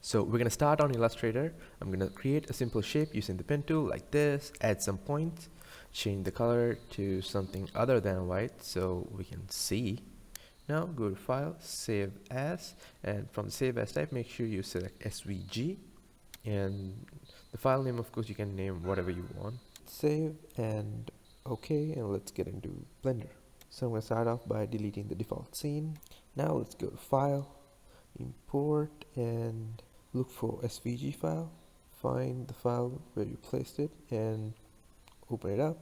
So we're gonna start on Illustrator. I'm gonna create a simple shape using the pen tool like this, add some points, change the color to something other than white so we can see. Now go to File, Save As, and from the Save As type, make sure you select SVG, and the file name, of course, you can name whatever you want. Save and OK, and let's get into Blender. So I'm going to start off by deleting the default scene. Now let's go to File, Import, and look for SVG file. Find the file where you placed it and open it up,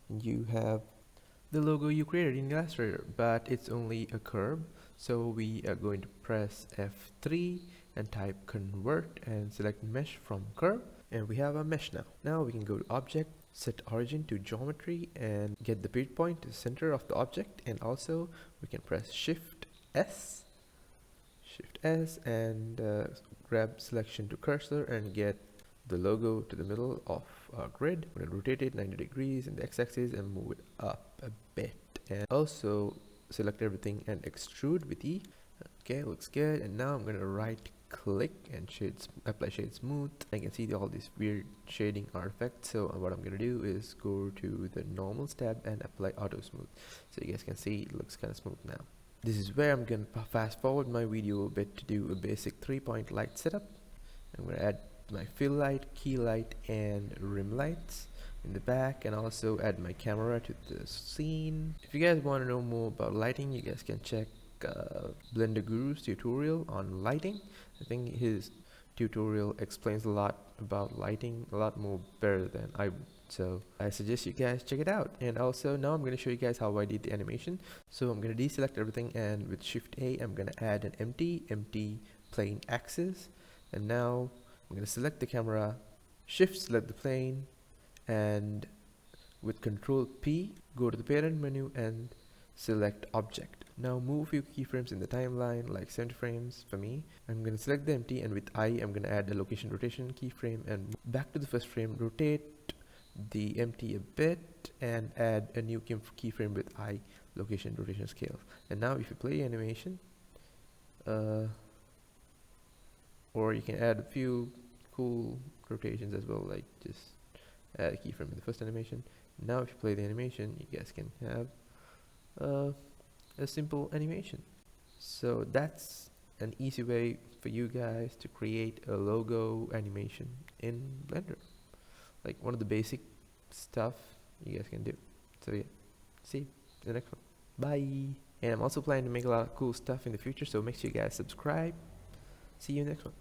and you have the logo you created in Illustrator, but it's only a curve. So we are going to press F3 and type convert and select mesh from curve, and we have a mesh now. Now we can go to object, set origin to geometry, and get the period point to the center of the object, and also we can press Shift S and grab selection to cursor and get the logo to the middle of our grid. We're going to rotate it 90 degrees in the x-axis and move it up a bit, and also select everything and extrude with E. Okay, looks good. And now I'm going to right click and apply shade smooth. I can see all these weird shading artifacts. So what I'm going to do is go to the normals tab and apply auto smooth, so you guys can see it looks kind of smooth now. This is where I'm going to fast forward my video a bit to do a basic 3-point light setup. I'm going to add my fill light, key light, and rim lights in the back, and also add my camera to the scene. If you guys want to know more about lighting, you guys can check Blender Guru's tutorial on lighting. I think his tutorial explains a lot about lighting, a lot more better than I would. So I suggest you guys check it out. And also now I'm going to show you guys how I did the animation. So I'm going to deselect everything, and with Shift A I'm going to add an empty plane axis. And now I'm going to select the camera, Shift select the plane, and with Control P go to the parent menu and select object. Now move a few keyframes in the timeline, like 70 frames for me. I'm going to select the empty, and with I I'm going to add a location rotation keyframe, and back to the first frame, rotate the empty a bit and add a new keyframe with I location rotation scale. And now if you play animation, or you can add a few cool rotations as well, like just add a keyframe in the first animation. Now if you play the animation, you guys can have a simple animation. So that's an easy way for you guys to create a logo animation in Blender, like one of the basic stuff you guys can do. So yeah, see you in the next one. Bye. And I'm also planning to make a lot of cool stuff in the future, so make sure you guys subscribe. See you next one.